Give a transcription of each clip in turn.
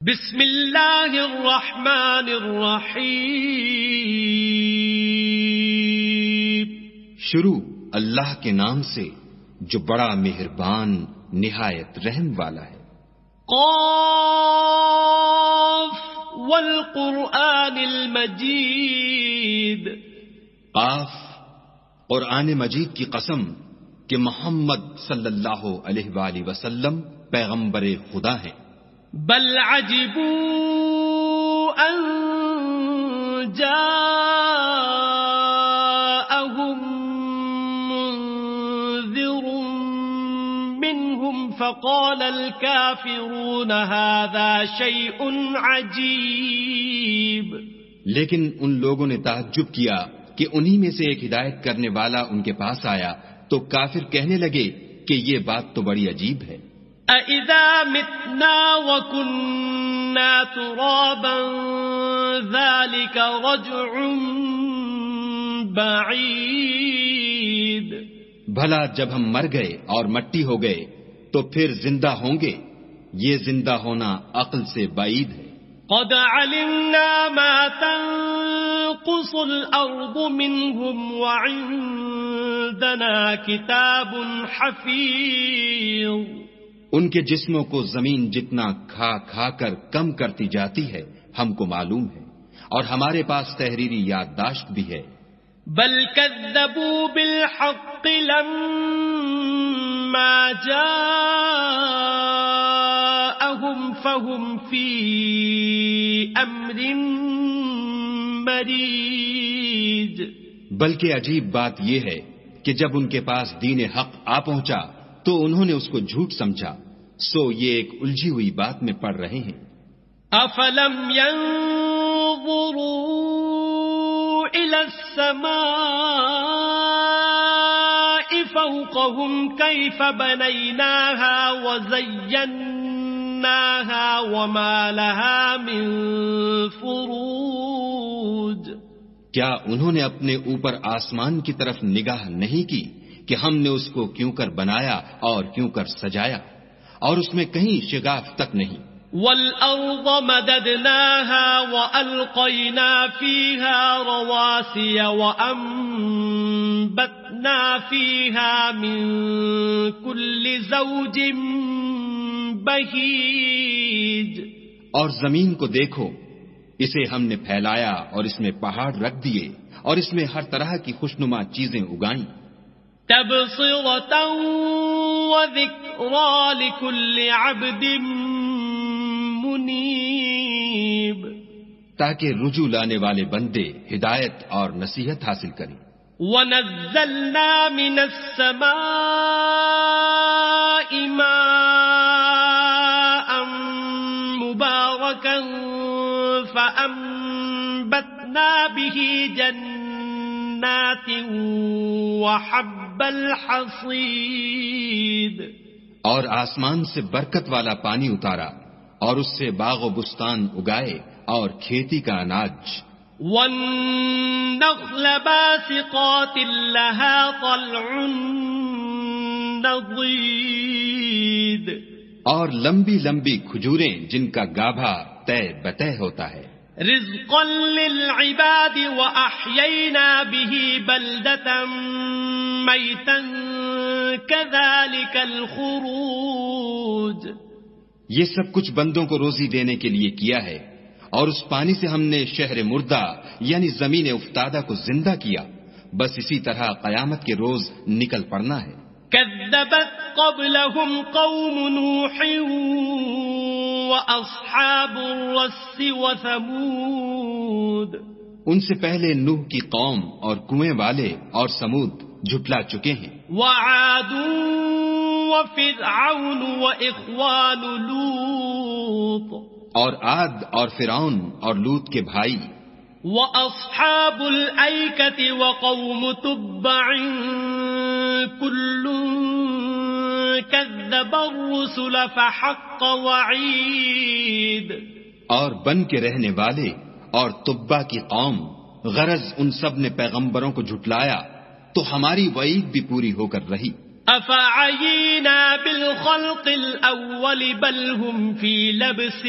بسم اللہ الرحمن الرحیم. شروع اللہ کے نام سے جو بڑا مہربان نہایت رحم والا ہے. قاف والقرآن المجید. قاف قرآن مجید کی قسم کہ محمد صلی اللہ علیہ وآلہ وسلم پیغمبر خدا ہیں. بل عجبوا ان جاءهم منذر منهم فقال الكافرون هذا شيء عجيب. لیکن ان لوگوں نے تعجب کیا کہ انہی میں سے ایک ہدایت کرنے والا ان کے پاس آیا تو کافر کہنے لگے کہ یہ بات تو بڑی عجیب ہے. أَإِذَا مِتْنَا وَكُنَّا تُرَابًا ذَلِكَ رَجْعٌ بَعِيدٌ. بھلا جب ہم مر گئے اور مٹی ہو گئے تو پھر زندہ ہوں گے؟ یہ زندہ ہونا عقل سے بعید ہے. قَدْ عَلِمْنَا مَا تَنقُصُ الْأَرْضُ مِنْهُمْ وَعِندَنَا كِتَابٌ حَفِيظٌ. ان کے جسموں کو زمین جتنا کھا کھا کر کم کرتی جاتی ہے ہم کو معلوم ہے، اور ہمارے پاس تحریری یادداشت بھی ہے. بل كذبوا بالحق لما جاءهم فهم في امر مريج. بلکہ عجیب بات یہ ہے کہ جب ان کے پاس دین حق آ پہنچا تو انہوں نے اس کو جھوٹ سمجھا، سو یہ ایک الجھی ہوئی بات میں پڑ رہے ہیں. افلم ينظروا الى السماء فوقهم كيف بنيناها وزيناها وما لها من فروج. کیا انہوں نے اپنے اوپر آسمان کی طرف نگاہ نہیں کی کہ ہم نے اس کو کیوں کر بنایا اور کیوں کر سجایا، اور اس میں کہیں شگاف تک نہیں. وَالْأَرْضَ مَدَدْنَاهَا وَأَلْقَيْنَا فِيهَا رَوَاسِيَ وَأَنبَتْنَا فِيهَا مِن كُلِّ زَوْجٍ بَهِيجٍ. اور زمین کو دیکھو، اسے ہم نے پھیلایا اور اس میں پہاڑ رکھ دیے اور اس میں ہر طرح کی خوشنما چیزیں اگائیں. تبصرة وذكرى لكل عبد منيب. تاکہ رجوع لانے والے بندے ہدایت اور نصیحت حاصل کریں. ونزلنا من السماء ماء مباركا فأنبتنا به جنات وحب الحصيد. اور آسمان سے برکت والا پانی اتارا اور اس سے باغ و بستان اگائے اور کھیتی کا اناج. والنخل باسقات لها طلع نضيد. اور لمبی لمبی کھجوریں جن کا گابھا طے بطے ہوتا ہے. رزقا للعباد وأحيينا به بلدة ميتا كذلك الخروج. یہ سب کچھ بندوں کو روزی دینے کے لیے کیا ہے، اور اس پانی سے ہم نے شہر مردہ یعنی زمین افتادہ کو زندہ کیا. بس اسی طرح قیامت کے روز نکل پڑنا ہے. كذبت قبلهم قوم نوح وأصحاب الرس وثمود. ان سے پہلے نوح کی قوم اور کنویں والے اور سمود جھٹلا چکے ہیں. وعاد وفرعون وإخوان لوط. اور عاد اور فرعون اور لوط کے بھائی. وأصحاب الأيكة وقوم تبع كل كذب الرسل فحق وعيد. اور بن کے رہنے والے اور تبا کی قوم، غرض ان سب نے پیغمبروں کو جھٹلایا تو ہماری وعید بھی پوری ہو کر رہی. أفعينا بالخلق الأول بل هم في لبس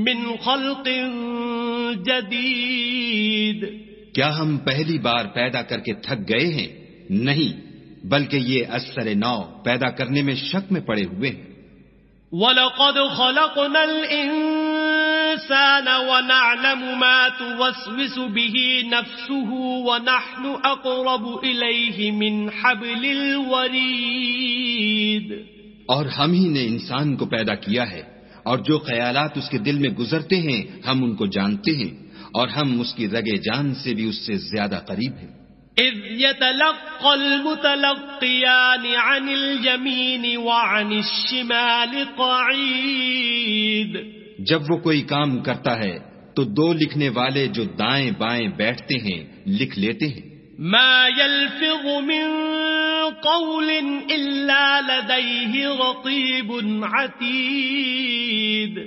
من خلق جديد. کیا ہم پہلی بار پیدا کر کے تھک گئے ہیں؟ نہیں، بلکہ یہ اثر نو پیدا کرنے میں شک میں پڑے ہوئے ہیں. وَلَقَدْ خَلَقْنَا الْإِنسَانَ وَنَعْلَمُ مَا تُوَسْوِسُ بِهِ نَفْسُهُ وَنَحْنُ أَقْرَبُ إِلَيْهِ مِنْ حَبْلِ الْوَرِيدِ. اور ہم ہی نے انسان کو پیدا کیا ہے، اور جو خیالات اس کے دل میں گزرتے ہیں ہم ان کو جانتے ہیں، اور ہم اس کی رگے جان سے بھی اس سے زیادہ قریب ہیں. إِذْ يَتَلَقَّى الْمُتَلَقِّيَانِ عَنِ الْيَمِينِ وَعَنِ الشِّمَالِ قَعِيدٌ. جب وہ کوئی کام کرتا ہے تو دو لکھنے والے جو دائیں بائیں بیٹھتے ہیں لکھ لیتے ہیں. مَا يَلْفِظُ مِن قَوْلٍ إِلَّا لَدَيْهِ رَقِيبٌ عَتِيدٌ.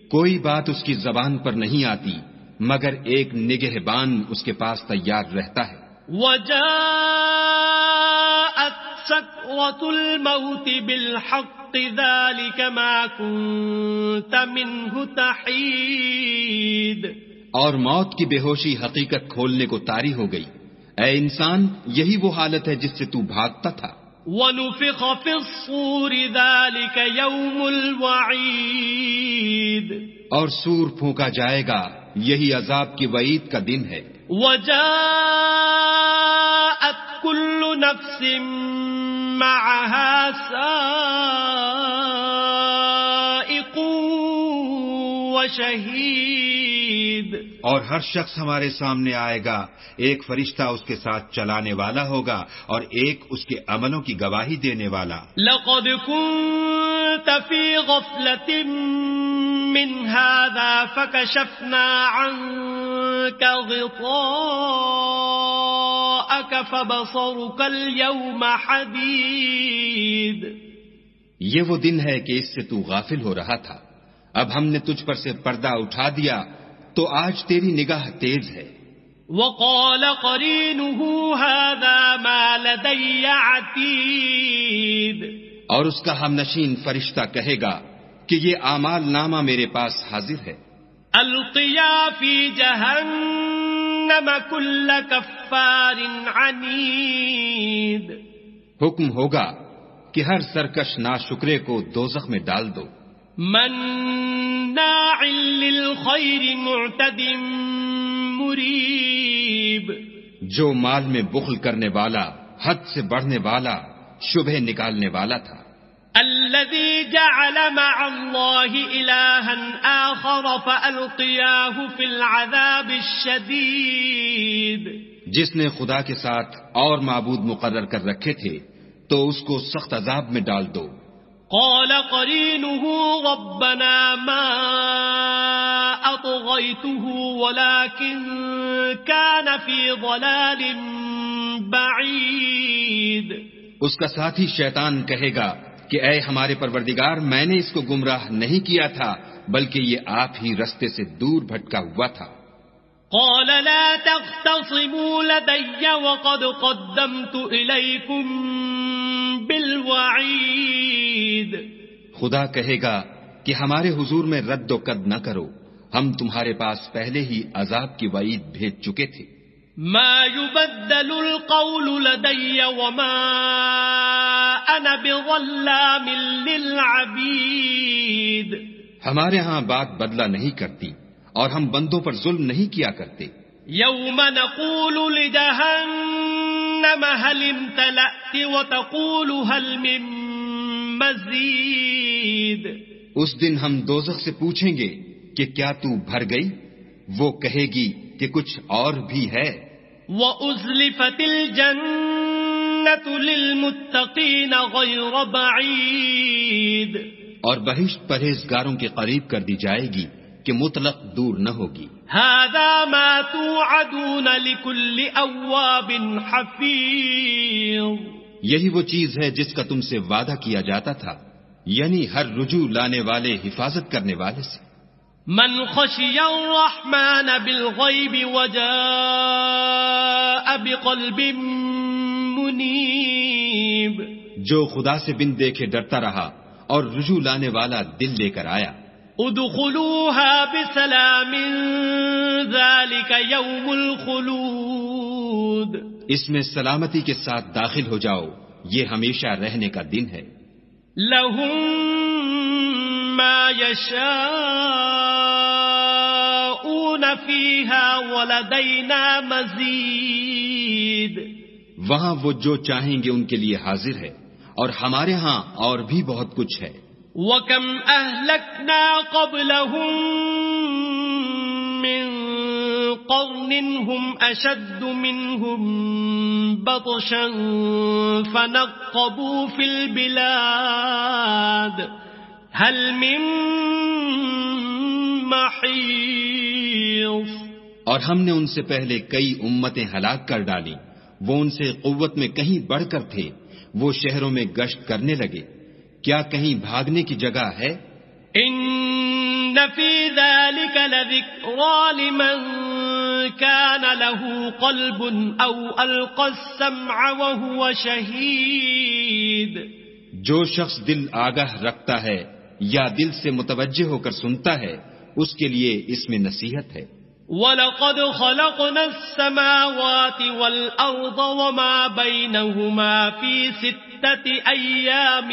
کوئی بات اس کی زبان پر نہیں آتی مگر ایک نگہبان اس کے پاس تیار رہتا ہے. وَجَاءَتْ سَكْرَةُ الْمَوْتِ بِالْحَقِّ ذَلِكَ مَا كُنْتَ مِنْهُ تَحِيدٌ. اور موت کی بے ہوشی حقیقت کھولنے کو طاری ہو گئی. اے انسان، یہی وہ حالت ہے جس سے تو بھاگتا تھا. وَنُفِخَ فِي الصُّورِ ذَلِكَ يَوْمُ الْوَعِيدِ. اور سور پھونکا جائے گا، یہی عذاب کی وعید کا دن ہے. وَجَاءَتْ كُلُّ نَفْسٍ مَعَهَا سَائِقٌ وَشَهِيدٌ. اور ہر شخص ہمارے سامنے آئے گا، ایک فرشتہ اس کے ساتھ چلانے والا ہوگا اور ایک اس کے عملوں کی گواہی دینے والا. لَقَدْ كُنْتَ فِي غَفْلَةٍ مِّنْ هَذَا فَكَشَفْنَا عَنْكَ غِطَاءَكَ فَبَصَرُكَ الْيَوْمَ حَدِيدٌ. یہ وہ دن ہے کہ اس سے تو غافل ہو رہا تھا، اب ہم نے تجھ پر سے پردہ اٹھا دیا تو آج تیری نگاہ تیز ہے. وَقَالَ قَرِينُهُ هَذَا مَا لَدَيَّ عَتِيدٌ. اور اس کا ہمنشین فرشتہ کہے گا کہ یہ اعمال نامہ میرے پاس حاضر ہے. الْقِيَا فِي جَهَنَّمَ كُلَّ كَفَّارٍ عَنِيدٍ. حکم ہوگا کہ ہر سرکش ناشکرے کو دوزخ میں ڈال دو. مناع للخير معتد مریب. جو مال میں بخل کرنے والا، حد سے بڑھنے والا، شبہ نکالنے والا تھا. الذي جعل مع الله إلها آخر فألقياه في العذاب الشديد. جس نے خدا کے ساتھ اور معبود مقرر کر رکھے تھے تو اس کو سخت عذاب میں ڈال دو. قال قرينه ربنا ما أطغيته ولكن كان في ضلال بعيد. اس کا ساتھی شیطان کہے گا کہ اے ہمارے پروردگار، میں نے اس کو گمراہ نہیں کیا تھا بلکہ یہ آپ ہی رستے سے دور بھٹکا ہوا تھا. قال لا تختصموا لدي وقد قدمت إليكم بالوعید. خدا کہے گا کہ ہمارے حضور میں رد و قد نہ کرو، ہم تمہارے پاس پہلے ہی عذاب کی وعید بھیج چکے تھے. ما يبدل القول لدي وما أنا بظلام للعبید. ہمارے ہاں بات بدلہ نہیں کرتی اور ہم بندوں پر ظلم نہیں کیا کرتے. یوم نقول لجہنم هل امتلأت وتقول هل من مزید. اس دن ہم دوزخ سے پوچھیں گے کہ کیا تو بھر گئی؟ وہ کہے گی کہ کچھ اور بھی ہے. وَأُزْلِفَتِ الْجَنَّةُ لِلْمُتَّقِينَ غَيْرَ بَعِيدٍ. اور بہشت پرہیزگاروں کے قریب کر دی جائے گی کہ مطلق دور نہ ہوگی. هَذَا مَا تُوعَدُونَ لِكُلِّ أَوَّابٍ حَفِيظٍ. یہی وہ چیز ہے جس کا تم سے وعدہ کیا جاتا تھا، یعنی ہر رجوع لانے والے، حفاظت کرنے والے سے. من خشی الرحمن بالغیب وجاء بقلب منیب. جو خدا سے بن دیکھے ڈرتا رہا اور رجوع لانے والا دل لے کر آیا. ادخلوها بسلام ذلك يوم الخلود. اس میں سلامتی کے ساتھ داخل ہو جاؤ، یہ ہمیشہ رہنے کا دن ہے. لهم ما يشاءون فيها ولدينا مزيد. وہاں وہ جو چاہیں گے ان کے لیے حاضر ہے، اور ہمارے ہاں اور بھی بہت کچھ ہے. وَكَمْ أَهْلَكْنَا قَبْلَهُمْ مِنْ قَرْنٍ هُمْ أَشَدُّ مِنْهُمْ بَطْشًا فَنَقَّبُوا فِي الْبِلَادِ هَلْ مِنْ مَحِيصٍ. اور ہم نے ان سے پہلے کئی امتیں ہلاک کر ڈالی، وہ ان سے قوت میں کہیں بڑھ کر تھے. وہ شہروں میں گشت کرنے لگے، کیا کہیں بھاگنے کی جگہ ہے؟ ان فی ذلک لذکرى لمن کان له قلب او القى السمع وهو شہید. جو شخص دل آگاہ رکھتا ہے یا دل سے متوجہ ہو کر سنتا ہے، اس کے لیے اس میں نصیحت ہے. وَلَقَدْ خَلَقْنَا السَّمَاوَاتِ وَالْأَرْضَ وَمَا بَيْنَهُمَا فِي 6 أَيَّامٍ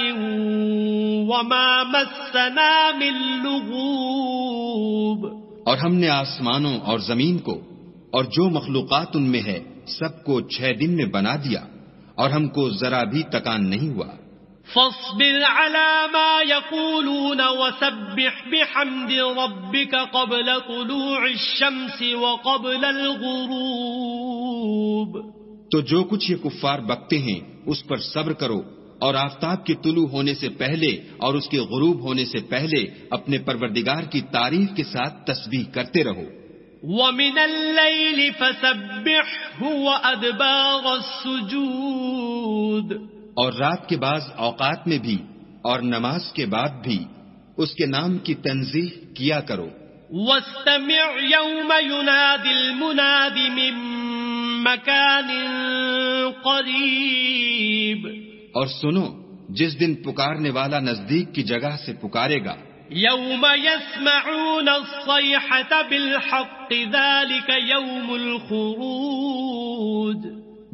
وَمَا مَسَّنَا مِن لُغُوبٍ. اور ہم نے آسمانوں اور زمین کو اور جو مخلوقات ان میں ہے سب کو 6 دن میں بنا دیا، اور ہم کو ذرا بھی تکان نہیں ہوا. فاصبر على ما يقولون وسبح بحمد ربك قبل طلوع الشمس وقبل الغروب. تو جو کچھ یہ کفار بکتے ہیں اس پر صبر کرو، اور آفتاب کے طلوع ہونے سے پہلے اور اس کے غروب ہونے سے پہلے اپنے پروردگار کی تعریف کے ساتھ تسبیح کرتے رہو. وَمِنَ اللَّيْلِ فَسَبِّحْهُ وَأَدْبَارَ السُّجُودِ. اور رات کے بعض اوقات میں بھی اور نماز کے بعد بھی اس کے نام کی تنزیہ کیا کرو. وَاسْتَمِعْ يَوْمَ يُنَادِ الْمُنَادِ مِن مَّكَانٍ قَرِيبٍ. اور سنو جس دن پکارنے والا نزدیک کی جگہ سے پکارے گا. يَوْمَ يَسْمَعُونَ الصَّيْحَةَ بِالْحَقِّ ذَلِكَ يَوْمُ الْخُرُوجِ.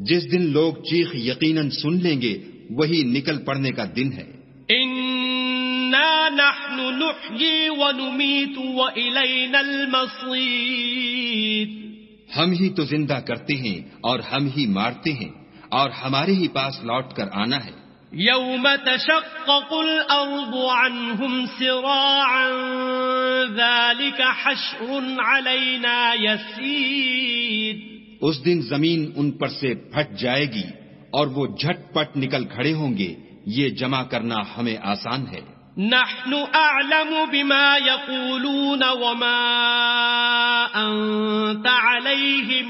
جس دن لوگ چیخ یقیناً سن لیں گے وہی نکل پڑنے کا دن ہے. اِنَّا نَحْنُ نُحْيِي وَنُمِيتُ وَإِلَيْنَا الْمَصِيرُ. ہم ہی تو زندہ کرتے ہیں اور ہم ہی مارتے ہیں، اور ہمارے ہی پاس لوٹ کر آنا ہے. يَوْمَ تَشَقَّقُ الْأَرْضُ عَنْهُمْ سِرَاعًا ذَلِكَ حَشْرٌ عَلَيْنَا يَسِيرٌ. اس دن زمین ان پر سے پھٹ جائے گی اور وہ جھٹ پٹ نکل کھڑے ہوں گے، یہ جمع کرنا ہمیں آسان ہے. نحن اعلم بما يقولون وما انت عليهم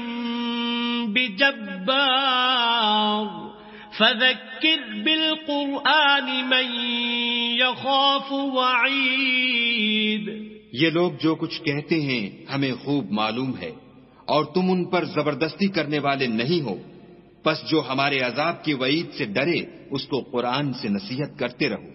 بجبار فذكر بالقرآن من يخاف وعيد. یہ لوگ جو کچھ کہتے ہیں ہمیں خوب معلوم ہے، اور تم ان پر زبردستی کرنے والے نہیں ہو، پس جو ہمارے عذاب کی وعید سے ڈرے اس کو قرآن سے نصیحت کرتے رہو.